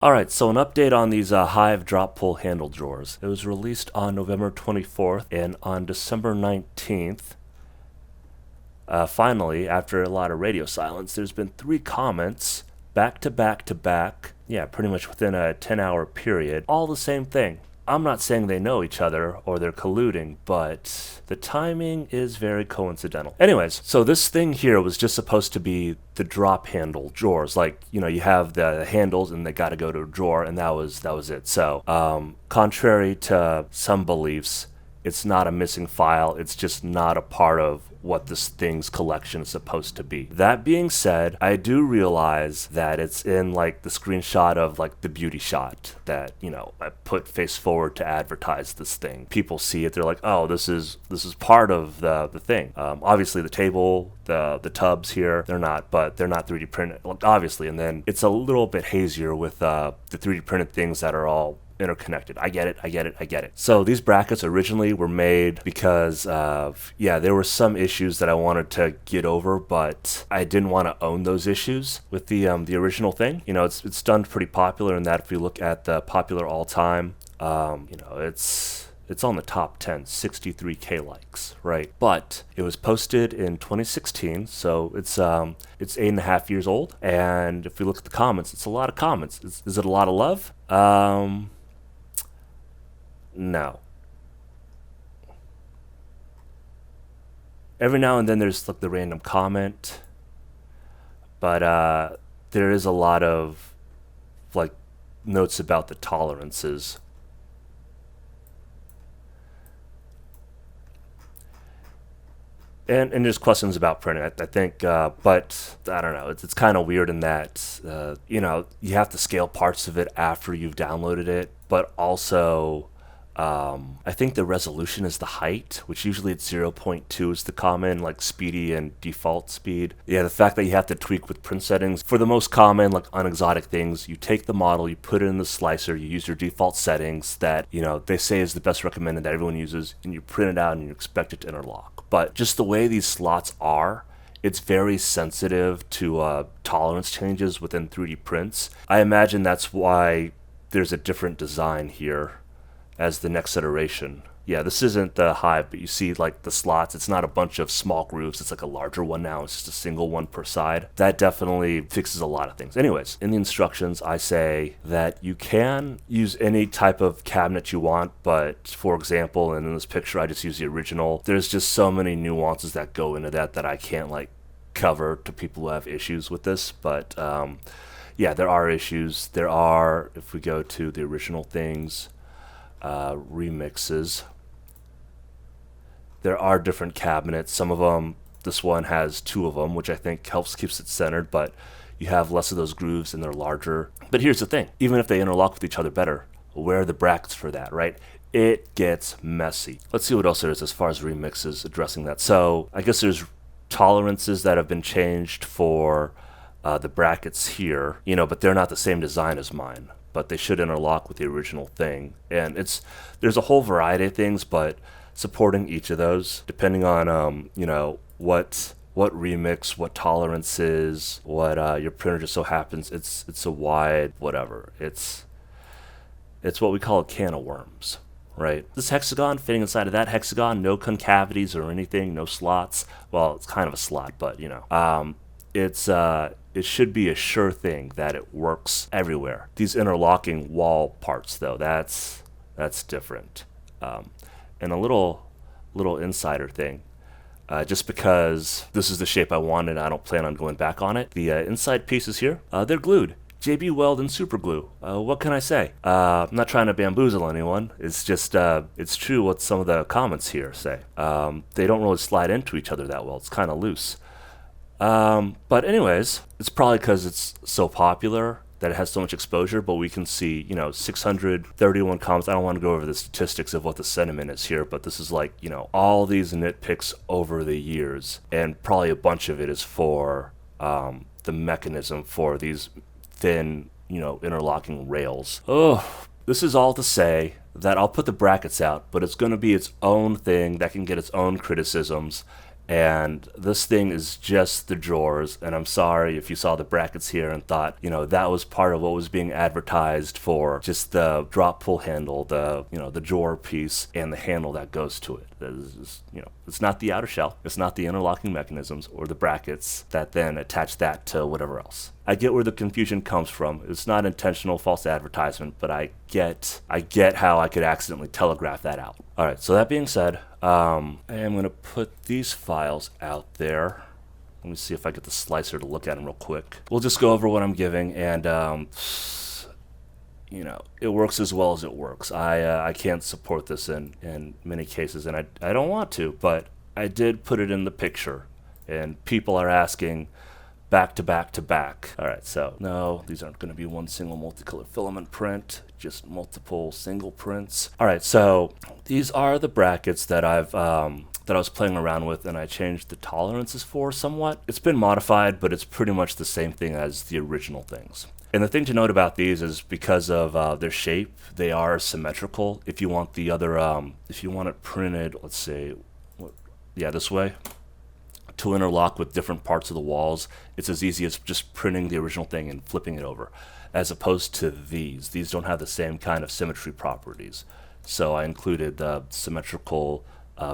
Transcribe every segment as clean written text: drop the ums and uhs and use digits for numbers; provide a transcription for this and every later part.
Alright, so an update on these HIVE drop pull handle drawers. It was released on November 24th, and on December 19th, finally, after a lot of radio silence, there's been 3 comments back to back to back, yeah, pretty much within a 10-hour period, all the same thing. I'm not saying they know each other or they're colluding, but the timing is very coincidental. Anyways, so this thing here was just supposed to be the drop handle drawers. Like, you have the handles and they got to go to a drawer, and that was it. So, contrary to some beliefs, it's not a missing file. It's just not a part of what this thing's collection is supposed to be. That being said, I do realize that it's in like the screenshot of like the beauty shot that, I put face forward to advertise this thing. People see it, they're like, oh, this is part of the thing. Obviously the table, the tubs here, they're not 3D printed, obviously. And then it's a little bit hazier with the 3D printed things that are all interconnected. I get it. So these brackets originally were made because of, there were some issues that I wanted to get over, but I didn't want to own those issues with the original thing. It's done pretty popular in that if we look at the popular all time, it's on the top 10, 63K likes, right? But it was posted in 2016, so it's 8.5 years old. And if we look at the comments, it's a lot of comments. Is it a lot of love? No. Every now and then there's like the random comment, but there is a lot of like notes about the tolerances. And there's questions about printing, I think, but I don't know. It's kind of weird in that, you have to scale parts of it after you've downloaded it, but also I think the resolution is the height, which usually it's 0.2 is the common, like speedy and default speed. Yeah, the fact that you have to tweak with print settings. For the most common, like unexotic things, you take the model, you put it in the slicer, you use your default settings that, they say is the best recommended that everyone uses, and you print it out and you expect it to interlock. But just the way these slots are, it's very sensitive to tolerance changes within 3D prints. I imagine that's why there's a different design here as the next iteration. Yeah, this isn't the HIVE, but you see like the slots, it's not a bunch of small grooves, it's like a larger one now, it's just a single one per side. That definitely fixes a lot of things. Anyways, in the instructions, I say that you can use any type of cabinet you want, but for example, in this picture, I just use the original. There's just so many nuances that go into that I can't like cover to people who have issues with this, but there are issues. There are, if we go to the original things, remixes, there are different cabinets. Some of them, this one has 2 of them, which I think keeps it centered, but you have less of those grooves and they're larger. But here's the thing, even if they interlock with each other better, where are the brackets for that, right? It gets messy. Let's see what else there is as far as remixes addressing that. So I guess there's tolerances that have been changed for the brackets here, but they're not the same design as mine, but they should interlock with the original thing. And there's a whole variety of things, but supporting each of those, depending on what remix, what tolerances, what your printer just so happens, it's a wide whatever. It's what we call a can of worms, right? This hexagon fitting inside of that hexagon, no concavities or anything, no slots. Well, it's kind of a slot, but it should be a sure thing that it works everywhere. These interlocking wall parts, though, that's different. And a little insider thing, just because this is the shape I wanted, I don't plan on going back on it. The inside pieces here, they're glued. JB Weld and super glue. What can I say? I'm not trying to bamboozle anyone. It's just, it's true what some of the comments here say. They don't really slide into each other that well. It's kind of loose. But anyways, it's probably because it's so popular that it has so much exposure, but we can see, 631 comments. I don't want to go over the statistics of what the sentiment is here, but this is like, all these nitpicks over the years, and probably a bunch of it is for the mechanism for these thin, interlocking rails. Oh, this is all to say that I'll put the brackets out, but it's going to be its own thing that can get its own criticisms. And this thing is just the drawers, and I'm sorry if you saw the brackets here and thought, that was part of what was being advertised for just the drop pull handle, the drawer piece, and the handle that goes to it. That is just, it's not the outer shell, it's not the interlocking mechanisms or the brackets that then attach that to whatever else. I get where the confusion comes from. It's not intentional false advertisement, but I get how I could accidentally telegraph that out. All right, so that being said, I am going to put these files out there. Let me see if I get the slicer to look at them real quick. We'll just go over what I'm giving, and it works as well as it works. I can't support this in many cases, and I don't want to, but I did put it in the picture, and people are asking back to back to back. All right, so no, these aren't going to be one single multicolored filament print, just multiple single prints. All right, so these are the brackets that I was playing around with, and I changed the tolerances for somewhat. It's been modified, but it's pretty much the same thing as the original things. And the thing to note about these is because of their shape, they are symmetrical. If you want the other, if you want it printed, let's say, this way, to interlock with different parts of the walls, it's as easy as just printing the original thing and flipping it over, as opposed to these. These don't have the same kind of symmetry properties. So I included the symmetrical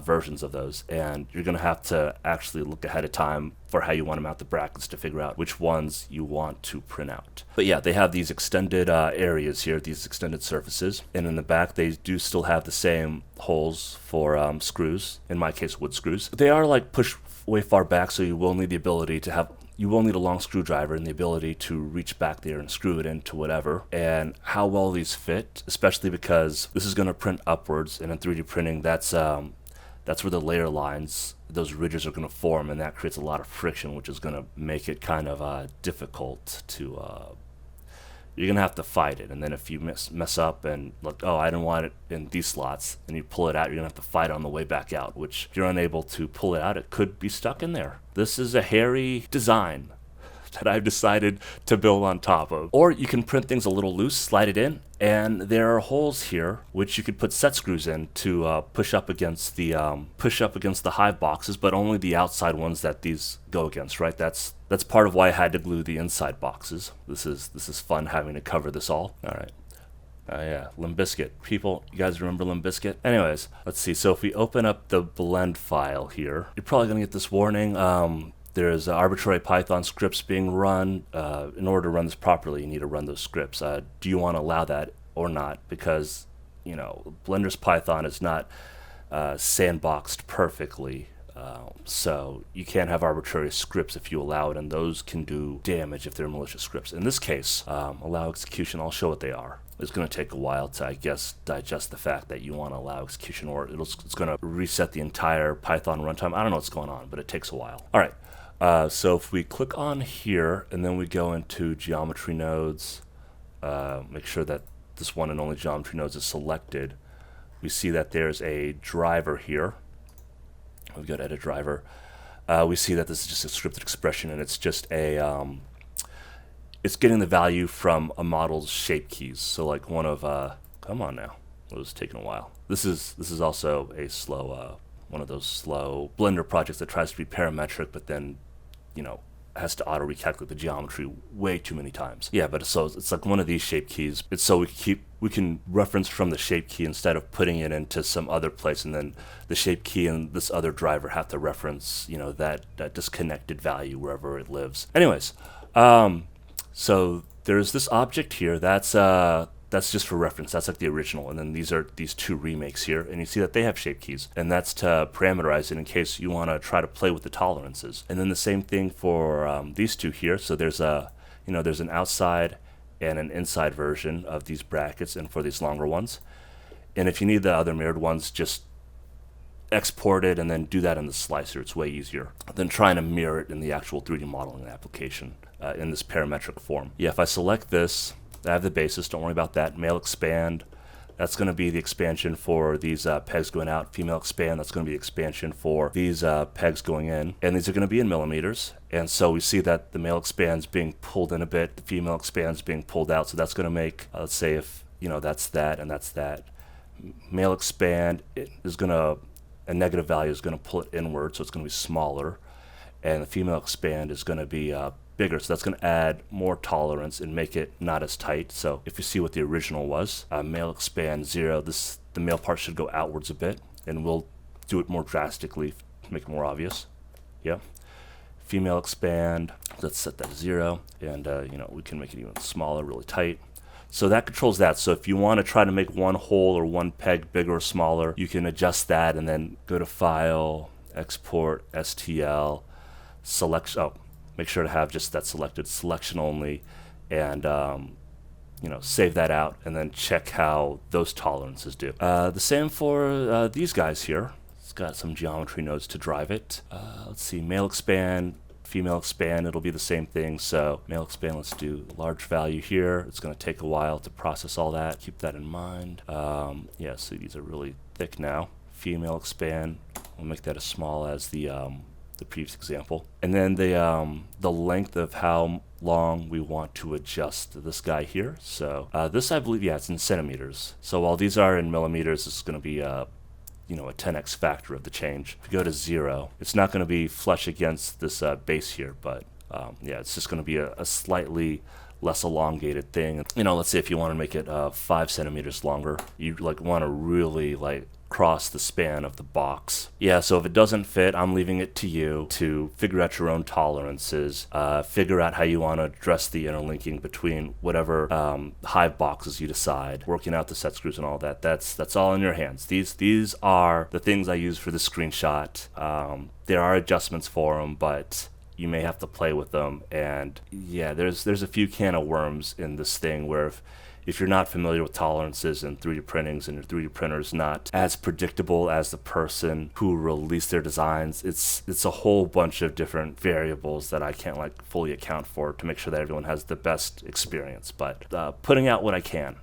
versions of those, and you're going to have to actually look ahead of time for how you want to mount the brackets to figure out which ones you want to print out. But yeah, they have these extended areas here, these extended surfaces, and in the back they do still have the same holes for screws, in my case wood screws. They are like pushed way far back, so you will need the ability to have you will need a long screwdriver and the ability to reach back there and screw it into whatever. And how well these fit, especially because this is going to print upwards, and in 3D printing that's where the layer lines, those ridges are going to form, and that creates a lot of friction, which is going to make it kind of difficult to, you're going to have to fight it. And then if you mess up and look, oh, I didn't want it in these slots, and you pull it out, you're going to have to fight on the way back out, which if you're unable to pull it out, it could be stuck in there. This is a hairy design that I've decided to build on top of. Or you can print things a little loose, slide it in, and there are holes here which you could put set screws in to push up against the HIVE boxes, but only the outside ones that these go against, right? That's part of why I had to glue the inside boxes. This is fun having to cover this all. All right. Yeah, Limp Bizkit. People, you guys remember Limp Bizkit? Anyways, let's see. So if we open up the blend file here, you're probably gonna get this warning. There's arbitrary Python scripts being run. In order to run this properly, you need to run those scripts. Do you want to allow that or not? Because, Blender's Python is not sandboxed perfectly. So you can't have arbitrary scripts if you allow it, and those can do damage if they're malicious scripts. In this case, allow execution. I'll show what they are. It's going to take a while to, I guess, digest the fact that you want to allow execution, or it's going to reset the entire Python runtime. I don't know what's going on, but it takes a while. All right. So if we click on here and then we go into geometry nodes, make sure that this one and only geometry nodes is selected, we see that there's a driver here. We've got edit driver. We see that this is just a scripted expression, and it's just it's getting the value from a model's shape keys. So like one of, come on now, it was taking a while. This is also a slow, one of those slow Blender projects that tries to be parametric, but then, has to auto recalculate the geometry way too many times. Yeah, but so it's like one of these shape keys. It's so we can reference from the shape key instead of putting it into some other place, and then the shape key and this other driver have to reference, that disconnected value wherever it lives. Anyways, so there's this object here that's just for reference. That's like the original, and then these are these two remakes here, and you see that they have shape keys, and that's to parameterize it in case you want to try to play with the tolerances. And then the same thing for these two here. So there's there's an outside and an inside version of these brackets, and for these longer ones. And if you need the other mirrored ones, just export it and then do that in the slicer. It's way easier than trying to mirror it in the actual 3D modeling application in this parametric form. Yeah, if I select this, I have the basis, don't worry about that. Male expand, that's going to be the expansion for these pegs going out. Female expand, that's going to be expansion for these pegs going in. And these are going to be in millimeters. And so we see that the male expands being pulled in a bit, the female expands being pulled out. So that's going to make, let's say if, that's that and that's that. Male expand, it is going to a negative value is going to pull it inward, so it's going to be smaller, and the female expand is going to be bigger, so that's going to add more tolerance and make it not as tight. So if you see what the original was, male expand 0, the male part should go outwards a bit, and we'll do it more drastically to make it more obvious. Yeah. Female expand, let's set that to 0, and we can make it even smaller, really tight. So that controls that. So if you want to try to make one hole or one peg bigger or smaller, you can adjust that and then go to File, Export, STL, Select. Oh, make sure to have just that selected, selection only, and save that out, and then check how those tolerances do. The same for these guys here. It's got some geometry nodes to drive it. Let's see, male expand, female expand, it'll be the same thing. So male expand, let's do large value here. It's going to take a while to process all that. Keep that in mind. Yeah, so these are really thick now. Female expand, we'll make that as small as the previous example. And then the length of how long we want to adjust this guy here. So this, I believe, yeah, it's in centimeters. So while these are in millimeters, it's going to be a 10x factor of the change. If you go to 0, it's not going to be flush against this base here, but yeah, it's just going to be a slightly less elongated thing. Let's say if you want to make it 5 centimeters longer, you want to really cross the span of the box. Yeah, so if it doesn't fit, I'm leaving it to you to figure out your own tolerances, figure out how you want to address the interlinking between whatever Hive boxes you decide, working out the set screws and all that. That's all in your hands. These are the things I use for the screenshot. There are adjustments for them, but you may have to play with them. And yeah, there's a few can of worms in this thing where if you're not familiar with tolerances and 3D printings, and your 3D printer is not as predictable as the person who released their designs, it's a whole bunch of different variables that I can't fully account for to make sure that everyone has the best experience. But putting out what I can.